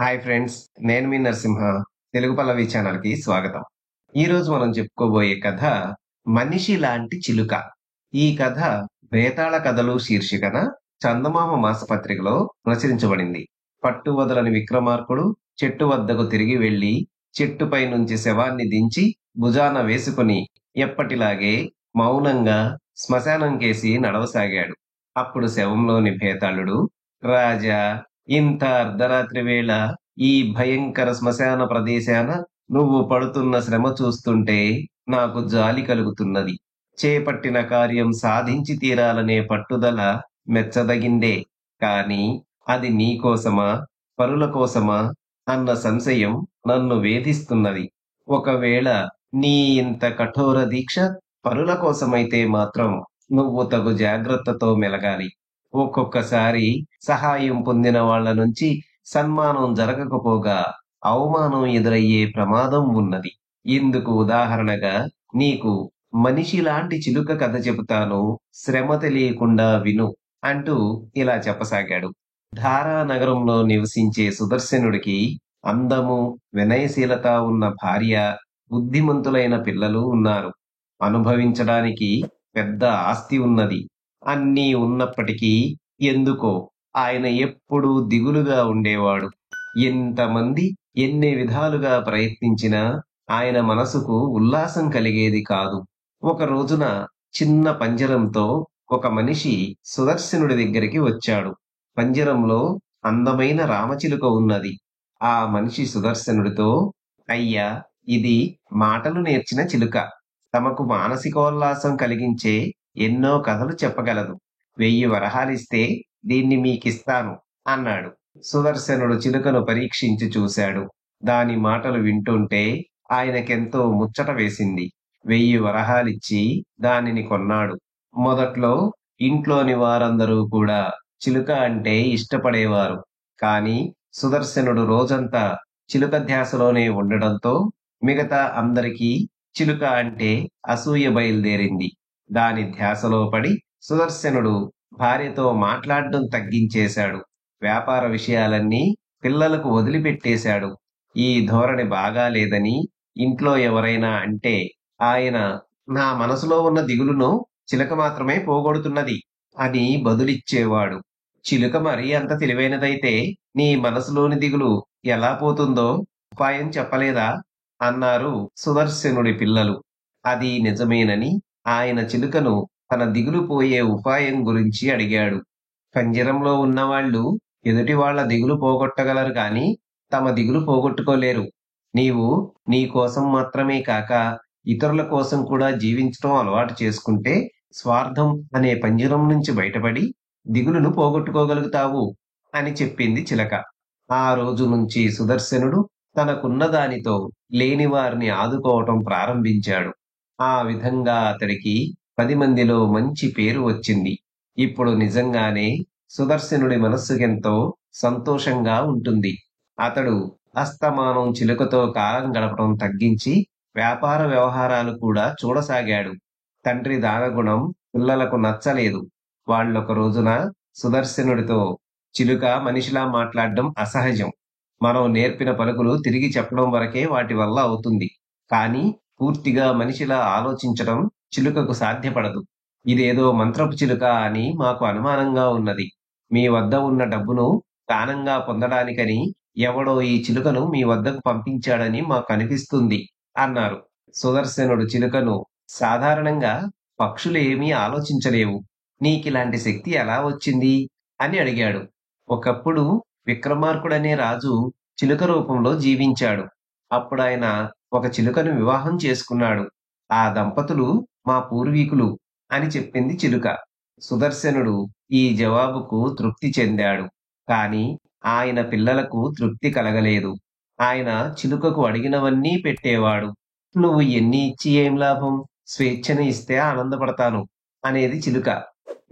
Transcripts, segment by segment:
Hi friends. నేను మీ నరసింహ. తెలుగు పల్లవి ఛానల్‌కి స్వాగతం. ఈరోజు మనం చెప్పుకోబోయే కథ 'మనిషి లాంటి చిలుక'. ఈ కథ 'బేతాళ కథలు' శీర్షికన చందమామ మాసపత్రికలో ప్రచురించబడింది. పట్టువదలని విక్రమార్కుడు చెట్టు వద్దకు తిరిగి వెళ్లి చెట్టుపై నుంచి శవాన్ని దించి భుజాన వేసుకుని ఎప్పటిలాగే మౌనంగా శ్మశానం కేసి నడవసాగాడు. అప్పుడు శవంలోని భేతాళుడు, రాజా, ఇంత అర్ధరాత్రి వేళ ఈ భయంకర శ్మశాన ప్రదేశాన నువ్వు పడుతున్న శ్రమ చూస్తుంటే నాకు జాలి కలుగుతున్నది. చేపట్టిన కార్యం సాధించి తీరాలనే పట్టుదల మెచ్చదగిందే. కాని అది నీకోసమా, పరుల కోసమా అన్న సంశయం నన్ను వేధిస్తున్నది. ఒకవేళ నీ ఇంత కఠోర దీక్ష పరుల కోసమైతే మాత్రం నువ్వు తగు జాగ్రత్తతో మెలగాలి. ఒక్కొక్కసారి సహాయం పొందిన వాళ్ళ నుంచి సన్మానం జరగకపోగా అవమానం ఎదురయ్యే ప్రమాదం ఉన్నది. ఇందుకు ఉదాహరణగా నీకు మనిషి లాంటి చిలుక కథ చెబుతాను, శ్రమ తెలియకుండా విను అంటూ ఇలా చెప్పసాగాడు. ధారా నగరంలో నివసించే సుదర్శనుడికి అందము, వినయశీలత ఉన్న భార్య, బుద్ధిమంతులైన పిల్లలు ఉన్నారు. అనుభవించడానికి పెద్ద ఆస్తి ఉన్నది. అన్నీ ఉన్నప్పటికీ ఎందుకో ఆయన ఎప్పుడూ దిగులుగా ఉండేవాడు. ఎంతమంది ఎన్ని విధాలుగా ప్రయత్నించినా ఆయన మనసుకు ఉల్లాసం కలిగేది కాదు. ఒక రోజున చిన్న పంజరంతో ఒక మనిషి సుదర్శనుడి దగ్గరికి వచ్చాడు. పంజరంలో అందమైన రామచిలుక ఉన్నది. ఆ మనిషి సుదర్శనుడితో, అయ్యా, ఇది మాటలు నేర్చిన చిలుక. తమకు మానసికోల్లాసం కలిగించే ఎన్నో కథలు చెప్పగలదు. 1000 వరహాలిస్తే దీన్ని మీకిస్తాను అన్నాడు. సుదర్శనుడు చిలుకను పరీక్షించి చూశాడు. దాని మాటలు వింటుంటే ఆయనకెంతో ముచ్చట వేసింది. 1000 వరహాలిచ్చి దానిని కొన్నాడు. మొదట్లో ఇంట్లోని వారందరూ కూడా చిలుక అంటే ఇష్టపడేవారు. కాని సుదర్శనుడు రోజంతా చిలుక ధ్యాసలోనే ఉండడంతో మిగతా అందరికీ చిలుక అంటే అసూయ బయలుదేరింది. దాని ధ్యాసలో పడి సుదర్శనుడు భార్యతో మాట్లాడడం తగ్గించేశాడు. వ్యాపార విషయాలన్నీ పిల్లలకు వదిలిపెట్టేశాడు. ఈ ధోరణి బాగాలేదని ఇంట్లో ఎవరైనా అంటే ఆయన, నా మనసులో ఉన్న దిగులును చిలుక మాత్రమే పోగొడుతున్నది అని బదులిచ్చేవాడు. చిలుక మరీ అంత తెలివైనదైతే నీ మనసులోని దిగులు ఎలా పోతుందో ఉపాయం చెప్పలేదా అన్నారు సుదర్శనుడి పిల్లలు. అది నిజమేనని ఆయన చిలుకను తన దిగులు పోయే ఉపాయం గురించి అడిగాడు. పంజరంలో ఉన్నవాళ్ళు ఎదుటి వాళ్ళ దిగులు పోగొట్టగలరు కాని తమ దిగులు పోగొట్టుకోలేరు. నీవు నీ కోసం మాత్రమే కాక ఇతరుల కోసం కూడా జీవించడం అలవాటు చేసుకుంటే స్వార్థం అనే పంజరం నుంచి బయటపడి దిగులును పోగొట్టుకోగలుగుతావు అని చెప్పింది చిలక. ఆ రోజు నుంచి సుదర్శనుడు తనకున్న దానితో లేని వారిని ఆదుకోవటం ప్రారంభించాడు. ఆ విధంగా అతడికి 10 మందిలో మంచి పేరు వచ్చింది. ఇప్పుడు నిజంగానే సుదర్శనుడి మనస్సుకెంతో సంతోషంగా ఉంటుంది. అతడు అస్తమానం చిలుకతో కాలం గడపడం తగ్గించి వ్యాపార వ్యవహారాలు కూడా చూడసాగాడు. తండ్రి దానగుణం పిల్లలకు నచ్చలేదు. వాళ్ళొక రోజున సుదర్శనుడితో, చిలుక మనిషిలా మాట్లాడడం అసహజం. మనం నేర్పిన పలుకులు తిరిగి చెప్పడం వరకే వాటి వల్ల అవుతుంది. కానీ పూర్తిగా మనిషిలా ఆలోచించడం చిలుకకు సాధ్యపడదు. ఇదేదో మంత్రపు చిలుక అని మాకు అనుమానంగా ఉన్నది. మీ వద్ద ఉన్న డబ్బును దానంగా పొందడానికని ఎవడో ఈ చిలుకను మీ వద్దకు పంపించాడని మాకు అనిపిస్తుంది అన్నారు. సుదర్శనుడు చిలుకను, సాధారణంగా పక్షులు ఏమీ ఆలోచించలేవు. నీకిలాంటి శక్తి ఎలా వచ్చింది అని అడిగాడు. ఒకప్పుడు విక్రమార్కుడనే రాజు చిలుక రూపంలో జీవించాడు. అప్పుడాయన ఒక చిలుకను వివాహం చేసుకున్నాడు. ఆ దంపతులు మా పూర్వీకులు అని చెప్పింది చిలుక. సుదర్శనుడు ఈ జవాబుకు తృప్తి చెందాడు. కాని ఆయన పిల్లలకు తృప్తి కలగలేదు. ఆయన చిలుకకు అడిగినవన్నీ పెట్టేవాడు. నువ్వు ఎన్ని ఇచ్చి ఏం లాభం, స్వేచ్ఛను ఇస్తే ఆనందపడతాను అనేది చిలుక.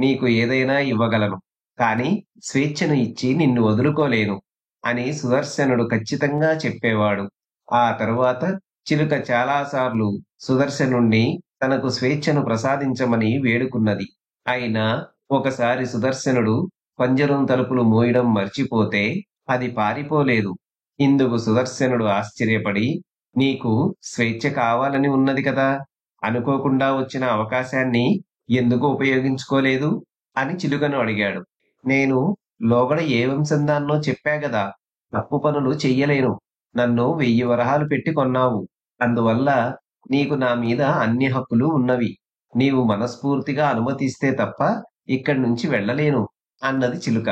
నీకు ఏదైనా ఇవ్వగలను, కాని స్వేచ్ఛను ఇచ్చి నిన్ను వదులుకోలేను అని సుదర్శనుడు ఖచ్చితంగా చెప్పేవాడు. ఆ తరువాత చిలుక చాలాసార్లు సుదర్శనుణ్ణి తనకు స్వేచ్ఛను ప్రసాదించమని వేడుకున్నది. అయినా ఒకసారి సుదర్శనుడు పంజరం తలుపులు మోయడం మర్చిపోతే అది పారిపోలేదు. ఇందుకు సుదర్శనుడు ఆశ్చర్యపడి, నీకు స్వేచ్ఛ కావాలని ఉన్నది కదా! అనుకోకుండా వచ్చిన అవకాశాన్ని ఎందుకు ఉపయోగించుకోలేదు? అని చిలుకను అడిగాడు. నేను లోగడ ఏ వంశందాన్నో చెప్పా గదా! తప్పు పనులు చెయ్యలేను. నన్ను 1000 వరహాలు పెట్టి కొన్నావు. అందువల్ల నీకు నా మీద అన్ని హక్కులు ఉన్నవి. నీవు మనస్ఫూర్తిగా అనుమతిస్తే తప్ప ఇక్కడి నుంచి వెళ్ళలేను అన్నది చిలుక.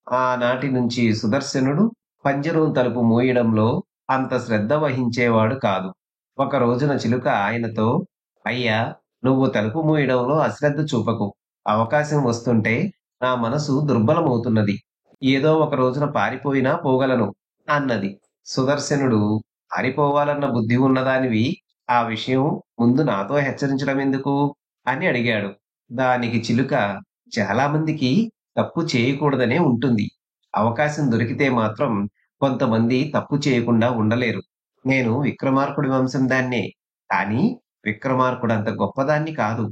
ఆనాటి నుంచి సుదర్శనుడు పంజరం తలుపు మూయడంలో అంత శ్రద్ధ వహించేవాడు కాదు. ఒక రోజున చిలుక ఆయనతో, అయ్యా, నువ్వు తలుపు మూయడంలో అశ్రద్ధ చూపకు. అవకాశం వస్తుంటే నా మనసు దుర్బలమవుతున్నది. ఏదో ఒక రోజున పారిపోయినా పోగలను అన్నది. సుదర్శనుడు, పారిపోవాలన్న బుద్ధి ఉన్నదానివి ఆ విషయం ముందు నాతో హెచ్చరించడం ఎందుకు అని అడిగాడు. దానికి చిలుక, చాలా మందికి తప్పు చేయకూడదనే ఉంటుంది. అవకాశం దొరికితే మాత్రం కొంతమంది తప్పు చేయకుండా ఉండలేరు. నేను విక్రమార్కుడి వంశం దాన్నే. కానీ విక్రమార్కుడంత గొప్పదాన్ని కాదు.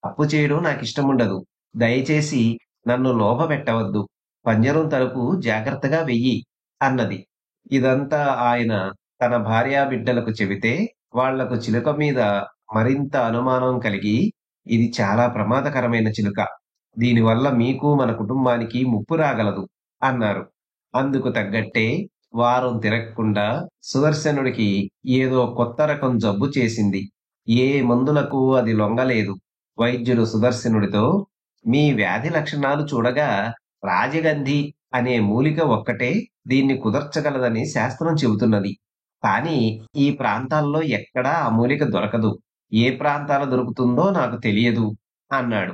తప్పు చేయడం నాకిష్టముండదు. దయచేసి నన్ను లోభపెట్టవద్దు. పంజరం తలుపు జాగ్రత్తగా వెయ్యి అన్నది. ఇదంతా ఆయన తన భార్యాబిడ్డలకు చెబితే వాళ్లకు చిలుక మీద మరింత అనుమానం కలిగి, ఇది చాలా ప్రమాదకరమైన చిలుక. దీనివల్ల మీకు మన కుటుంబానికి ముప్పు రాగలదు అన్నారు. అందుకు తగ్గట్టే వారం తిరగకుండా సుదర్శనుడికి ఏదో కొత్త రకం జబ్బు చేసింది. ఏ మందులకు అది లొంగలేదు. వైద్యుడు సుదర్శనుడితో, మీ వ్యాధి లక్షణాలు చూడగా రాజగంధి అనే మూలిక ఒక్కటే దీన్ని కుదర్చగలదని శాస్త్రం చెబుతున్నది. కానీ ఈ ప్రాంతాల్లో ఎక్కడా ఆ మూలిక దొరకదు. ఏ ప్రాంతాల దొరుకుతుందో నాకు తెలియదు అన్నాడు.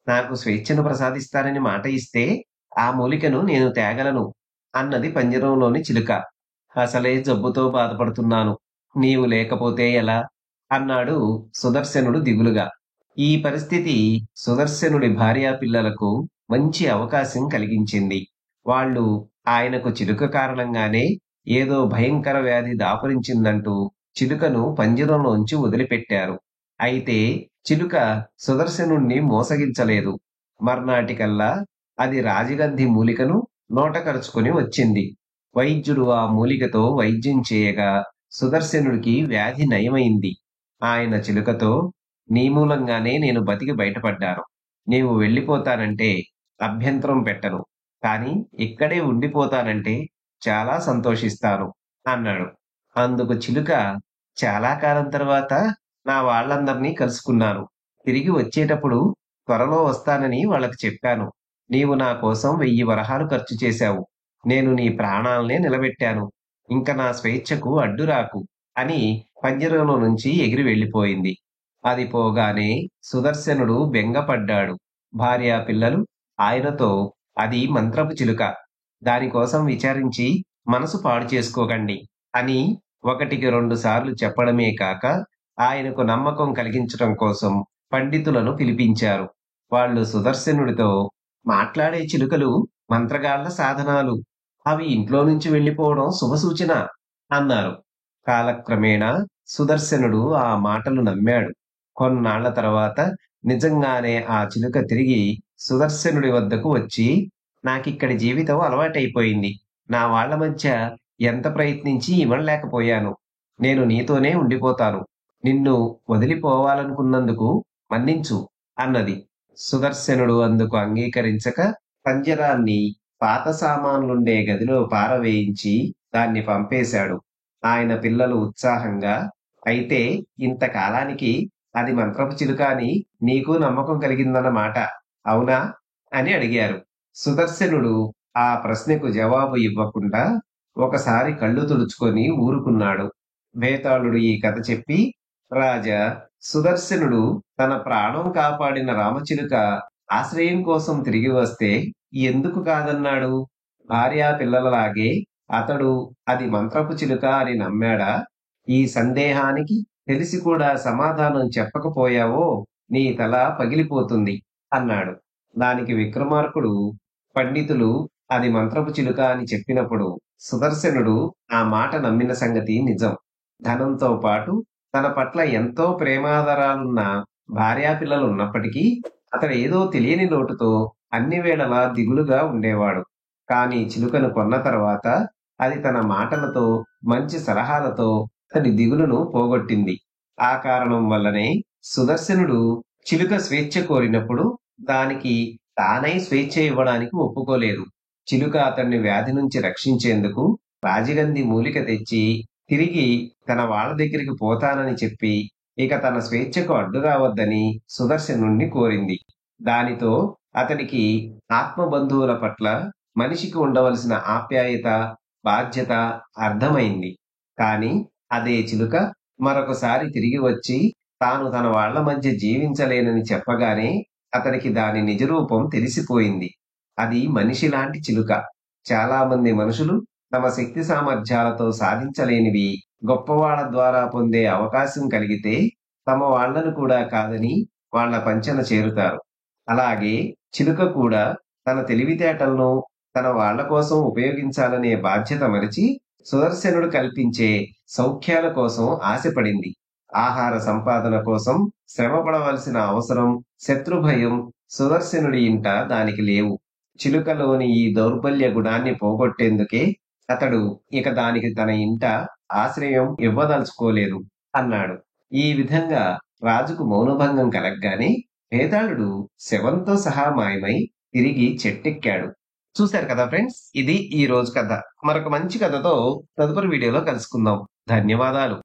నాకు స్వేచ్ఛను ప్రసాదిస్తానని మాట ఇస్తే ఆ మూలికను నేను తేగలను అన్నది పంజరంలోని చిలుక. అసలే జబ్బుతో బాధపడుతున్నాను. నీవు లేకపోతే ఎలా అన్నాడు సుదర్శనుడు దిగులుగా. ఈ పరిస్థితి సుదర్శనుడి భార్యాపిల్లలకు మంచి అవకాశం కలిగించింది. వాళ్ళు ఆయనకు చిలుక కారణంగానే ఏదో భయంకర వ్యాధి దాపురించిందంటూ చిలుకను పంజరంలోంచి వదిలిపెట్టారు. అయితే చిలుక సుదర్శనుణ్ణి మోసగించలేదు. మర్నాటికల్లా అది రాజగంధి మూలికను నోట కరుచుకొని వచ్చింది. వైద్యుడు ఆ మూలికతో వైద్యం చేయగా సుదర్శనుడికి వ్యాధి నయమైంది. ఆయన చిలుకతో, నీ మూలంగానే నేను బతికి బయటపడ్డాను. నీవు వెళ్ళిపోతానంటే అభ్యంతరం పెట్టను. కానీ ఇక్కడే ఉండిపోతానంటే చాలా సంతోషిస్తాను అన్నాడు. అందుకు చిలుక, చాలా కాలం తర్వాత నా వాళ్ళందర్నీ కలుసుకున్నాను. తిరిగి వచ్చేటప్పుడు త్వరలో వస్తానని వాళ్ళకి చెప్పాను. నీవు నా కోసం 1000 వరహాలు ఖర్చు చేశావు. నేను నీ ప్రాణాలనే నిలబెట్టాను. ఇంక నా స్వేచ్ఛకు అడ్డురాకు అని పంజరంలో నుంచి ఎగిరి వెళ్ళిపోయింది. అది పోగానే సుదర్శనుడు బెంగపడ్డాడు. భార్యా పిల్లలు ఆయనతో, అది మంత్రపు చిలుక. దానికోసం విచారించి మనసు పాడు చేసుకోకండి అని 1కి 2 సార్లు చెప్పడమే కాక ఆయనకు నమ్మకం కలిగించటం కోసం పండితులను పిలిపించారు. వాళ్ళు సుదర్శనుడితో, మాట్లాడే చిలుకలు మంత్రగాళ్ల సాధనాలు. అవి ఇంట్లో నుంచి వెళ్ళిపోవడం శుభసూచన అన్నారు. కాలక్రమేణా సుదర్శనుడు ఆ మాటలు నమ్మాడు. కొన్నాళ్ల తర్వాత నిజంగానే ఆ చిలుక తిరిగి సుదర్శనుడి వద్దకు వచ్చి, నాకిక్కడి జీవితం అలవాటైపోయింది. నా వాళ్ళ మధ్య ఎంత ప్రయత్నించి ఇవ్వలేకపోయాను. నేను నీతోనే ఉండిపోతాను. నిన్ను వదిలిపోవాలనుకున్నందుకు మన్నించు అన్నది. సుదర్శనుడు అందుకు అంగీకరించక పంజరాన్ని పాత సామాన్లుండే గదిలో పారవేయించి దాన్ని పంపేశాడు. ఆయన పిల్లలు ఉత్సాహంగా, అయితే ఇంతకాలానికి అది మంత్రపు చిలుక అని నీకు నమ్మకం కలిగిందన్నమాట, అవునా అని అడిగారు. సుదర్శనుడు ఆ ప్రశ్నకు జవాబు ఇవ్వకుండా ఒకసారి కళ్ళు తుడుచుకొని ఊరుకున్నాడు. బేతాళుడు ఈ కథ చెప్పి, రాజా, సుదర్శనుడు తన ప్రాణం కాపాడిన రామచిలుక ఆశ్రయం కోసం తిరిగి వస్తే ఎందుకు కాదన్నాడు? భార్యా పిల్లలలాగే అతడు అది మంత్రపు చిలుక అని నమ్మాడా? ఈ సందేహానికి తెలిసి కూడా సమాధానం చెప్పకపోయావో నీ తల పగిలిపోతుంది అన్నాడు. దానికి విక్రమార్కుడు, పండితులు అది మంత్రపు చిలుక అని చెప్పినప్పుడు సుదర్శనుడు ఆ మాట నమ్మిన సంగతి నిజం. ధనంతో పాటు తన పట్ల ఎంతో ప్రేమాదరాలున్న భార్యాపిల్లలు ఉన్నప్పటికీ అతడు ఏదో తెలియని లోటుతో అన్ని వేళలా దిగులుగా ఉండేవాడు. కానీ చిలుకను కొన్న తర్వాత అది తన మాటలతో, మంచి సలహాలతో అతని దిగులును పోగొట్టింది. ఆ కారణం వల్లనే సుదర్శనుడు చిలుక స్వేచ్ఛ కోరినప్పుడు దానికి తానై స్వేచ్ఛ ఇవ్వడానికి ఒప్పుకోలేదు. చిలుక అతన్ని వ్యాధి నుంచి రక్షించేందుకు రాజిగంధి మూలిక తెచ్చి తిరిగి తన వాళ్ళ దగ్గరికి పోతానని చెప్పి ఇక తన స్వేచ్ఛకు అడ్డు రావద్దని సుదర్శనుణ్ణి కోరింది. దానితో అతడికి ఆత్మబంధువుల పట్ల మనిషికి ఉండవలసిన ఆప్యాయత, బాధ్యత అర్థమైంది. కాని అదే చిలుక మరొకసారి తిరిగి వచ్చి తాను తన వాళ్ళ మధ్య జీవించలేనని చెప్పగానే అతనికి దాని నిజరూపం తెలిసిపోయింది. అది మనిషిలాంటి చిలుక. చాలా మంది మనుషులు తమ శక్తి సామర్థ్యాలతో సాధించలేనివి గొప్పవాళ్ల ద్వారా పొందే అవకాశం కలిగితే తమ వాళ్ళను కూడా కాదని వాళ్ళ పంచెన చేరుతారు. అలాగే చిలుక కూడా తన తెలివితేటలను తన వాళ్ళ కోసం ఉపయోగించాలనే బాధ్యత మరిచి సుదర్శనుడు కల్పించే సౌఖ్యాల కోసం ఆశపడింది. ఆహార సంపాదన కోసం శ్రమ పడవలసిన అవసరం, శత్రుభయం సుదర్శనుడి ఇంట దానికి లేవు. చిలుకలోని ఈ దౌర్బల్య గుణాన్ని పోగొట్టేందుకే అతడు ఇక దానికి తన ఇంట ఆశ్రయం ఇవ్వదలుచుకోలేదు అన్నాడు. ఈ విధంగా రాజుకు మౌనభంగం కలగ్గానే వేతాళుడు శవంతో సహా మాయమై తిరిగి చెట్టెక్కాడు. చూశారు కదా ఫ్రెండ్స్, ఇది ఈ రోజు కథ. మరొక మంచి కథతో తదుపరి వీడియోలో కలుసుకుందాం. ధన్యవాదాలు.